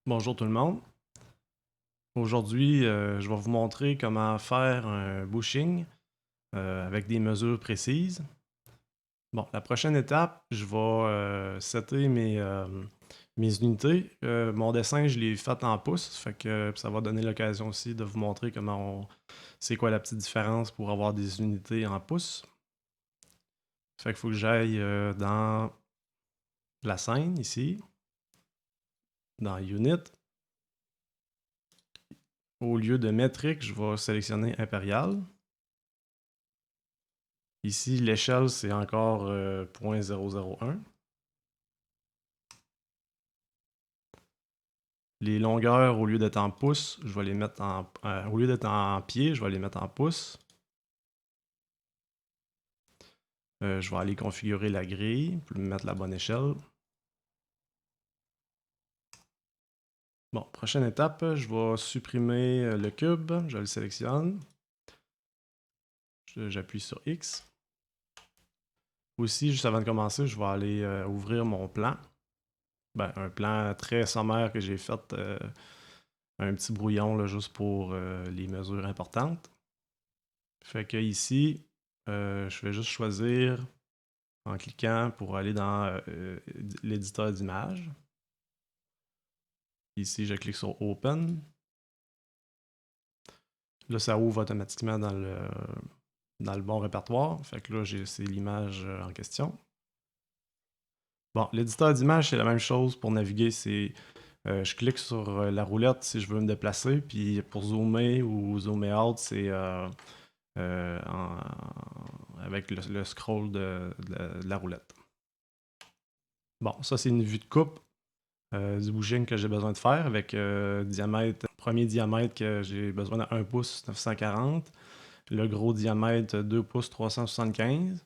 Bonjour tout le monde. Aujourd'hui, je vais vous montrer comment faire un bushing avec des mesures précises. Bon, la prochaine étape, je vais setter mes unités. Mon dessin, je l'ai fait en pouces, fait que ça va donner l'occasion aussi de vous montrer c'est quoi la petite différence pour avoir des unités en pouces. Fait qu'il faut que j'aille dans la scène ici, dans Unit. Au lieu de métrique, je vais sélectionner impérial. Ici, l'échelle, c'est encore 0.001. Les longueurs, au lieu d'être en pouces, je vais les mettre au lieu d'être en pieds, je vais les mettre en pouces. Je vais aller configurer la grille pour mettre la bonne échelle. Bon, prochaine étape, je vais supprimer le cube, je le sélectionne. J'appuie sur X. Aussi, juste avant de commencer, je vais aller ouvrir mon plan. Ben, un plan très sommaire que j'ai fait, un petit brouillon là, juste pour les mesures importantes. Fait que ici, je vais juste choisir en cliquant pour aller dans l'éditeur d'images. Ici, je clique sur Open. Là, ça ouvre automatiquement dans le bon répertoire. Fait que là, c'est l'image en question. Bon, l'éditeur d'images, c'est la même chose pour naviguer. Je clique sur la roulette si je veux me déplacer. Puis pour zoomer ou zoomer out, c'est avec le scroll de la roulette. Bon, ça, c'est une vue de coupe du bushing que j'ai besoin de faire avec premier diamètre que j'ai besoin de 1 pouce 940, le gros diamètre 2 pouces 375.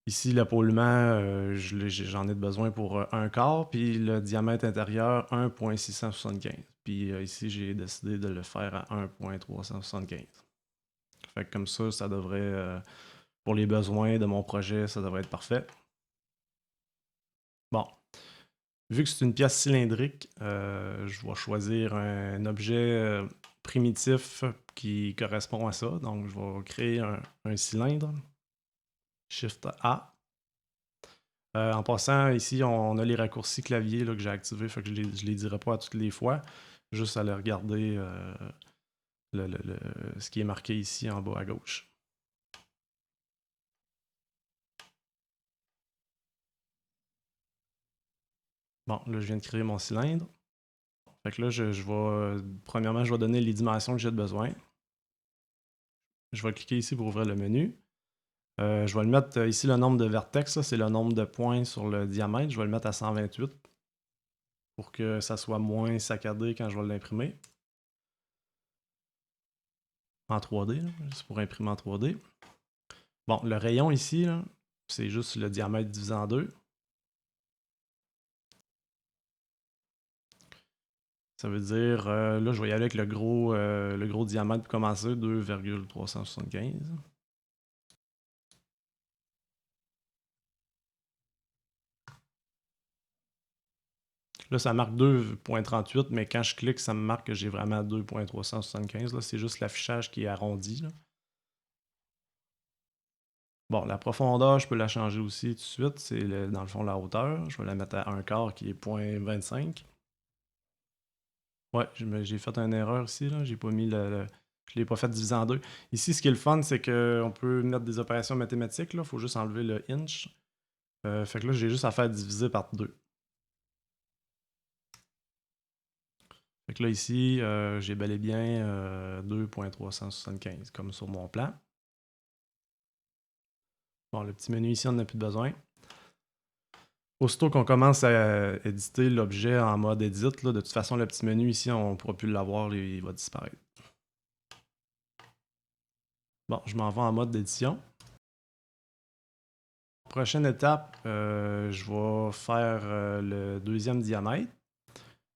Ici, l'épaulement, j'en ai besoin pour un quart, puis le diamètre intérieur 1.675. Puis ici, j'ai décidé de le faire à 1.375. Fait que comme ça devrait, pour les besoins de mon projet, ça devrait être parfait. Bon, vu que c'est une pièce cylindrique, je vais choisir un objet primitif qui correspond à ça. Donc, je vais créer un cylindre. Shift A. En passant, ici, on a les raccourcis clavier là, que j'ai activés, fait que je ne les dirai pas à toutes les fois. Juste aller regarder ce qui est marqué ici en bas à gauche. Bon, là, je viens de créer mon cylindre. Fait que là, premièrement, je vais donner les dimensions que j'ai besoin. Je vais cliquer ici pour ouvrir le menu. Je vais le mettre ici, le nombre de vertex, c'est le nombre de points sur le diamètre. Je vais le mettre à 128 pour que ça soit moins saccadé quand je vais l'imprimer. En 3D, c'est pour imprimer en 3D. Bon, le rayon ici, c'est juste le diamètre divisé en 2. Ça veut dire, là, je vais y aller avec le gros diamètre pour commencer, 2,375. Là, ça marque 2,38, mais quand je clique, ça me marque que j'ai vraiment 2,375. Là, c'est juste l'affichage qui est arrondi. Là. Bon, la profondeur, je peux la changer aussi tout de suite. C'est dans le fond la hauteur. Je vais la mettre à 1 quart qui est 0,25. Ouais, j'ai fait une erreur ici. Là. J'ai pas mis je ne l'ai pas fait diviser en deux. Ici, ce qui est le fun, c'est qu'on peut mettre des opérations mathématiques. Il faut juste enlever le inch. Fait que là, j'ai juste à faire diviser par 2. Fait que là, ici, j'ai bel et bien 2,375 comme sur mon plan. Bon, le petit menu ici, on n'en a plus besoin. Aussitôt qu'on commence à éditer l'objet en mode edit, là, de toute façon, le petit menu ici, on ne pourra plus l'avoir, il va disparaître. Bon, je m'en vais en mode d'édition. Prochaine étape, je vais faire le deuxième diamètre.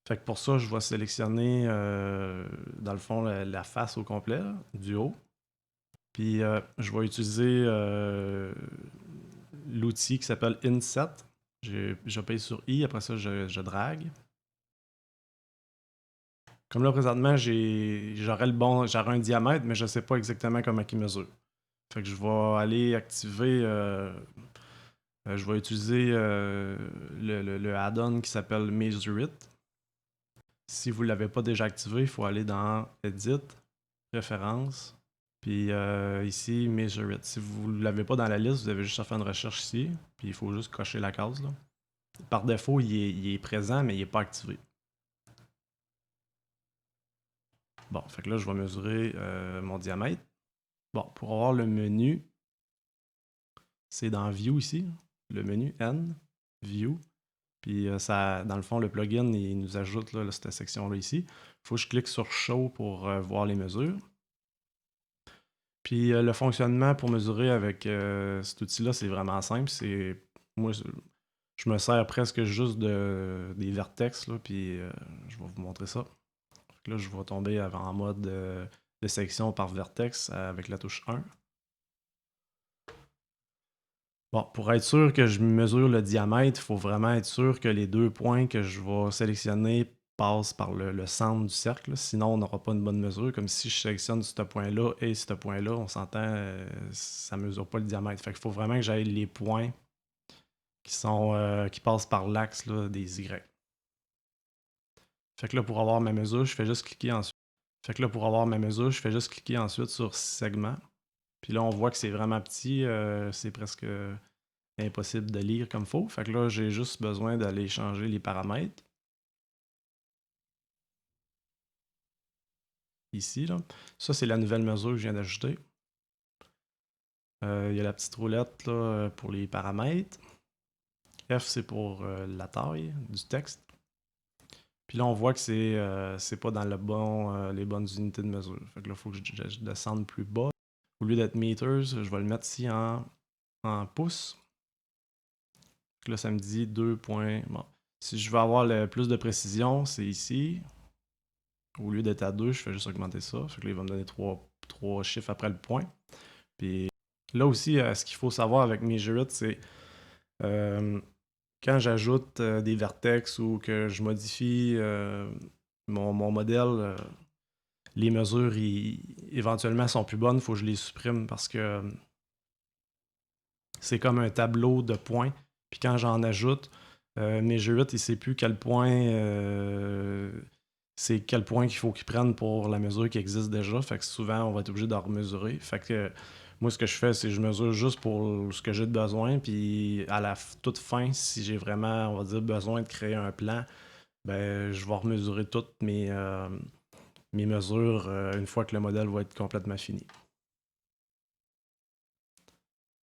Fait que pour ça, je vais sélectionner, dans le fond, la face au complet, là, du haut. Puis, je vais utiliser l'outil qui s'appelle Inset. Je paye sur I, après ça, je drague. Comme là, présentement, j'aurais un diamètre, mais je ne sais pas exactement comment il mesure. Fait que je vais aller activer, je vais utiliser le add-on qui s'appelle Measure It. Si vous ne l'avez pas déjà activé, il faut aller dans Edit, Préférences, puis ici, Measure It. Si vous ne l'avez pas dans la liste, vous avez juste à faire une recherche ici, puis il faut juste cocher la case, là. Par défaut, il est présent, mais il n'est pas activé. Bon, fait que là, je vais mesurer mon diamètre. Bon, pour avoir le menu, c'est dans View ici, le menu N, View. Puis ça, dans le fond, le plugin, il nous ajoute là, cette section-là ici. Il faut que je clique sur Show pour voir les mesures. Puis le fonctionnement pour mesurer avec cet outil-là, c'est vraiment simple. Moi, je me sers presque juste des vertex, là, puis je vais vous montrer ça. Là, je vais tomber en mode de sélection par vertex avec la touche 1. Bon, pour être sûr que je mesure le diamètre, il faut vraiment être sûr que les 2 points que je vais sélectionner passent par le centre du cercle. Sinon, on n'aura pas une bonne mesure. Comme si je sélectionne ce point-là et ce point-là, on s'entend, ça ne mesure pas le diamètre. Fait qu'il faut vraiment que j'aille les points qui passent par l'axe des Y. Fait que là, pour avoir ma mesure, je fais juste cliquer ensuite. Sur segment. Puis là, on voit que c'est vraiment petit. C'est presque impossible de lire comme il faut. Fait que là, j'ai juste besoin d'aller changer les paramètres. Ici, là. Ça, c'est la nouvelle mesure que je viens d'ajouter. Il y a la petite roulette là, pour les paramètres. F, c'est pour la taille du texte. Puis là, on voit que c'est pas dans les bonnes unités de mesure. Fait que là, il faut que je descende plus bas. Au lieu d'être meters, je vais le mettre ici en pouces. Là, ça me dit 2 points. Bon. Si je veux avoir plus de précision, c'est ici. Au lieu d'être à 2, je fais juste augmenter ça. Fait que là, il va me donner 3 chiffres après le point. Puis là aussi, ce qu'il faut savoir avec Measure It, c'est quand j'ajoute des vertex ou que je modifie mon modèle, les mesures éventuellement sont plus bonnes, il faut que je les supprime parce que c'est comme un tableau de points. Puis quand j'en ajoute, Measure It, il ne sait plus quel point c'est quel point qu'il faut qu'il prenne pour la mesure qui existe déjà. Fait que souvent, on va être obligé de remesurer. Fait que moi, ce que je fais, c'est que je mesure juste pour ce que j'ai de besoin. Puis à la toute fin, si j'ai vraiment, on va dire, besoin de créer un plan, ben je vais remesurer toutes mes mesures une fois que le modèle va être complètement fini.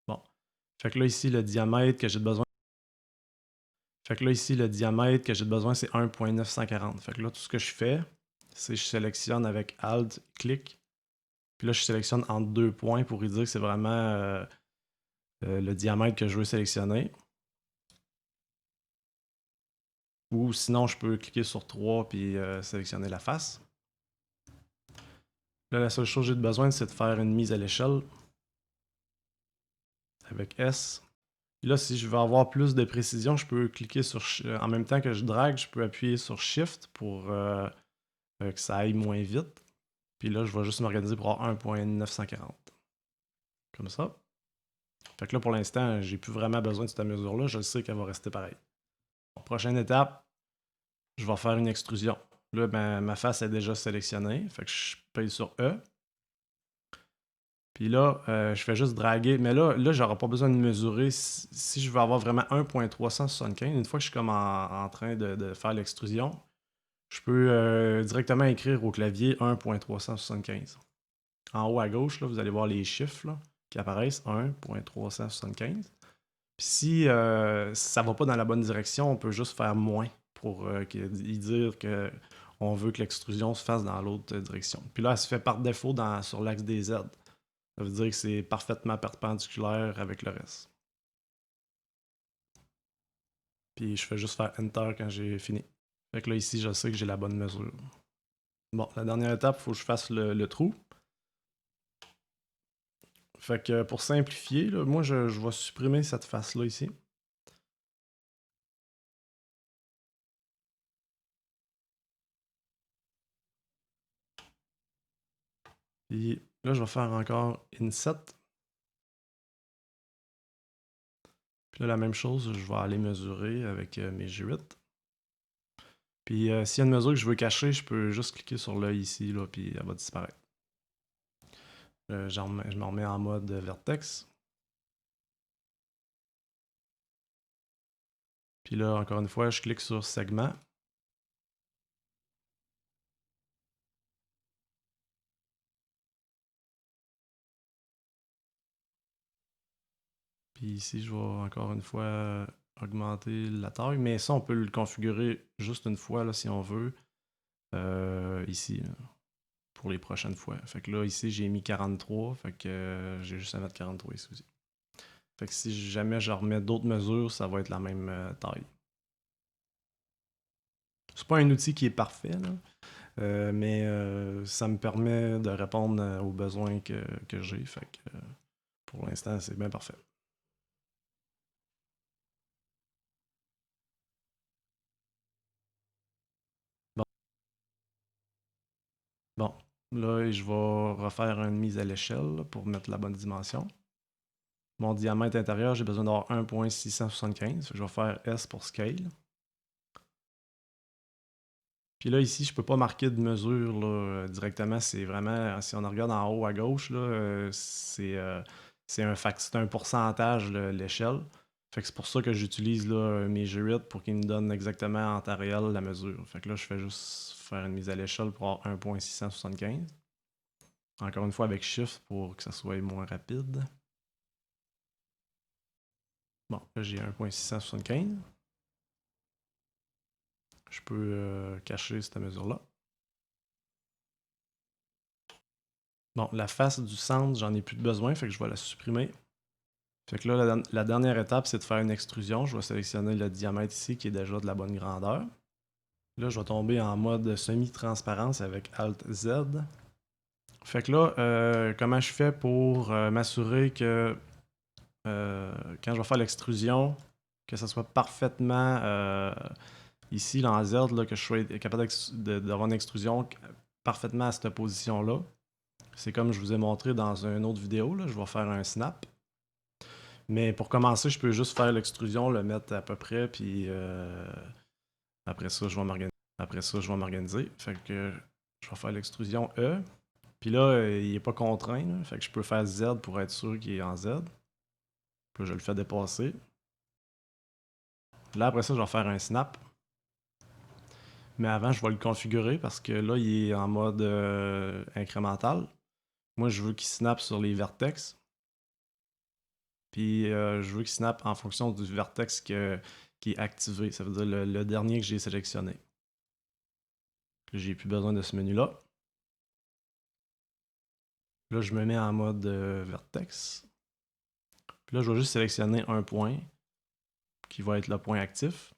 Bon. Fait que là, ici, le diamètre que j'ai besoin. c'est 1.940. Fait que là, tout ce que je fais, c'est que je sélectionne avec Alt, clic. Puis là, je sélectionne entre 2 points pour lui dire que c'est vraiment le diamètre que je veux sélectionner. Ou sinon, je peux cliquer sur 3 puis sélectionner la face. Là, la seule chose que j'ai besoin, c'est de faire une mise à l'échelle avec S. Et là, si je veux avoir plus de précision, je peux cliquer sur... En même temps que je drague, je peux appuyer sur Shift pour que ça aille moins vite. Puis là, je vais juste m'organiser pour avoir 1.940. Comme ça. Fait que là, pour l'instant, j'ai plus vraiment besoin de cette mesure-là. Je sais qu'elle va rester pareille. Prochaine étape, je vais faire une extrusion. Là, ma face est déjà sélectionnée. Fait que je paye sur E. Puis là, je fais juste draguer. Mais là j'aurai pas besoin de mesurer. Si je veux avoir vraiment 1.375, une fois que je suis comme en train de faire l'extrusion, je peux directement écrire au clavier 1.375. En haut à gauche, là, vous allez voir les chiffres là, qui apparaissent, 1.375. Puis si ça ne va pas dans la bonne direction, on peut juste faire moins pour dire qu'on veut que l'extrusion se fasse dans l'autre direction. Puis là, elle se fait par défaut sur l'axe des Z. Ça veut dire que c'est parfaitement perpendiculaire avec le reste. Puis je fais juste faire Enter quand j'ai fini. Fait que là, ici, je sais que j'ai la bonne mesure. Bon, la dernière étape, il faut que je fasse le trou. Fait que pour simplifier, là, moi, je vais supprimer cette face-là ici. Puis là, je vais faire encore inset. Puis là, la même chose, je vais aller mesurer avec mes G8. Puis s'il y a une mesure que je veux cacher, je peux juste cliquer sur l'œil ici, là, puis elle va disparaître. Je me remets en mode vertex. Puis là, encore une fois, je clique sur segment. Puis ici, je vais encore une fois augmenter la taille. Mais ça, on peut le configurer juste une fois là, si on veut. Ici, là, pour les prochaines fois. Fait que là, ici, j'ai mis 43. Fait que j'ai juste à mettre 43 ici aussi. Fait que si jamais je remets d'autres mesures, ça va être la même taille. C'est pas un outil qui est parfait, là, mais ça me permet de répondre aux besoins que j'ai. Fait que pour l'instant, c'est bien parfait. Bon, bon. Là, je vais refaire une mise à l'échelle là, pour mettre la bonne dimension. Mon diamètre intérieur, j'ai besoin d'avoir 1.675. Je vais faire S pour scale. Puis là, ici, je peux pas marquer de mesure là, directement. C'est vraiment, si on regarde en haut à gauche, là, c'est un pourcentage l'échelle. Fait que c'est pour ça que j'utilise là, mes G8 pour qu'ils me donnent exactement en temps réel la mesure. Fait que là, je fais juste faire une mise à l'échelle pour avoir 1.675. Encore une fois avec Shift pour que ça soit moins rapide. Bon, là j'ai 1.675. Je peux cacher cette mesure-là. Bon, la face du centre, j'en ai plus de besoin, fait que je vais la supprimer. Fait que là, la dernière étape, c'est de faire une extrusion. Je vais sélectionner le diamètre ici, qui est déjà de la bonne grandeur. Là, je vais tomber en mode semi-transparence avec Alt-Z. Fait que là, comment je fais pour m'assurer que quand je vais faire l'extrusion, que ça soit parfaitement ici, là, en Z, là, que je sois capable d'avoir une extrusion parfaitement à cette position-là. C'est comme je vous ai montré dans une autre vidéo. Là, je vais faire un snap. Mais pour commencer, je peux juste faire l'extrusion, le mettre à peu près, puis après ça, je vais m'organiser. Fait que je vais faire l'extrusion E. Puis là, il n'est pas contraint. Là. Fait que je peux faire Z pour être sûr qu'il est en Z. Puis là, je le fais dépasser. Là, après ça, je vais faire un snap. Mais avant, je vais le configurer parce que là, il est en mode incrémental. Moi, je veux qu'il snap sur les vertex. Puis je veux qu'il snap en fonction du vertex qui est activé. Ça veut dire le dernier que j'ai sélectionné. J'ai plus besoin de ce menu-là. Là, je me mets en mode vertex. Puis là, je vais juste sélectionner un point qui va être le point actif.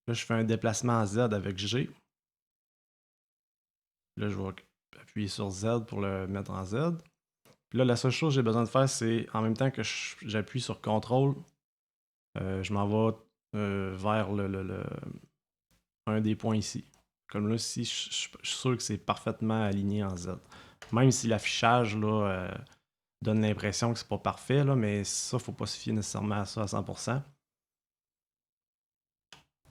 Là, je fais un déplacement Z avec G. Là, je vais appuyer sur Z pour le mettre en Z. Puis là, la seule chose que j'ai besoin de faire, c'est en même temps que j'appuie sur CTRL, je m'en vais vers un des points ici. Comme là, ici, je suis sûr que c'est parfaitement aligné en Z. Même si l'affichage là, donne l'impression que c'est pas parfait, là, mais ça, faut pas se fier nécessairement à ça à 100%.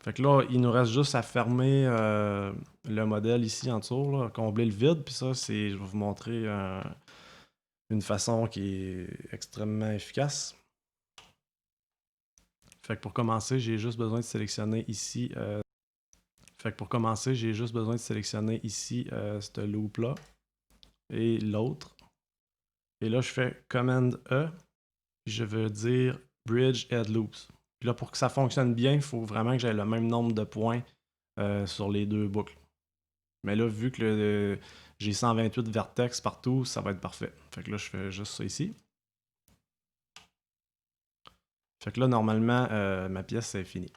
Fait que là, il nous reste juste à fermer le modèle ici en dessous, là, combler le vide. Puis ça, je vais vous montrer une façon qui est extrêmement efficace. Fait que pour commencer, j'ai juste besoin de sélectionner ici. Ce loop-là et l'autre. Et là, je fais Command E. Je veux dire Bridge Head Loops. Puis là, pour que ça fonctionne bien, il faut vraiment que j'aie le même nombre de points sur les deux boucles. Mais là, vu que j'ai 128 vertex partout, ça va être parfait. Fait que là, je fais juste ça ici. Fait que là, normalement, ma pièce est finie.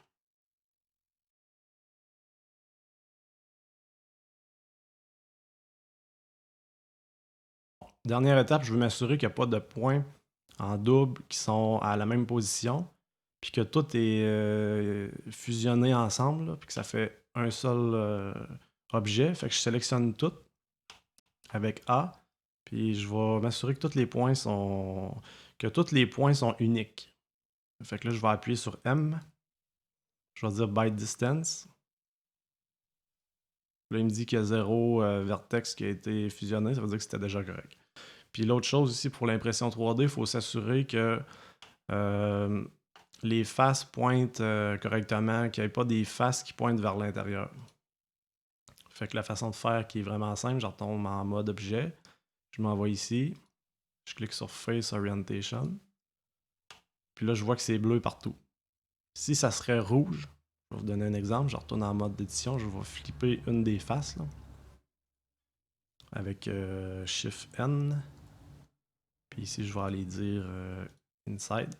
Dernière étape, je veux m'assurer qu'il n'y a pas de points en double qui sont à la même position, puis que tout est fusionné ensemble, là, puis que ça fait un seul objet. Fait que je sélectionne tout avec A, Puis je vais m'assurer que tous les points sont uniques. Fait que là, je vais appuyer sur M. Je vais dire byte distance. Là, il me dit qu'il y a 0 vertex qui a été fusionné. Ça veut dire que c'était déjà correct. Puis l'autre chose ici pour l'impression 3D, il faut s'assurer que les faces pointent correctement, qu'il n'y ait pas des faces qui pointent vers l'intérieur. Fait que la façon de faire qui est vraiment simple, je retombe en mode objet. Je m'envoie ici. Je clique sur Face Orientation. Puis là, je vois que c'est bleu partout. Si ça serait rouge, je vais vous donner un exemple. Je retourne en mode d'édition. Je vais flipper une des faces là, avec Shift N. Puis ici, je vais aller dire Inside.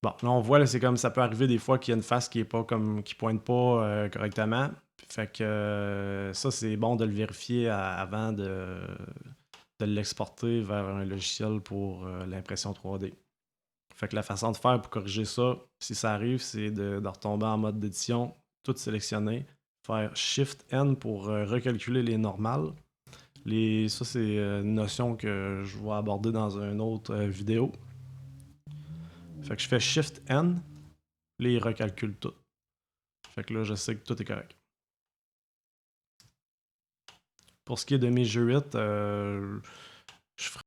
Bon, là, on voit, là, c'est comme ça peut arriver des fois qu'il y a une face qui est pas comme qui pointe pas correctement. Fait que ça, c'est bon de le vérifier avant de l'exporter vers un logiciel pour l'impression 3D. Fait que la façon de faire pour corriger ça, si ça arrive, c'est de retomber en mode d'édition, tout sélectionner, faire Shift N pour recalculer les normales. Ça, c'est une notion que je vais aborder dans une autre vidéo. Fait que je fais Shift N, là, il recalcule tout. Fait que là, je sais que tout est correct. Pour ce qui est de mes jeux 8, je ferai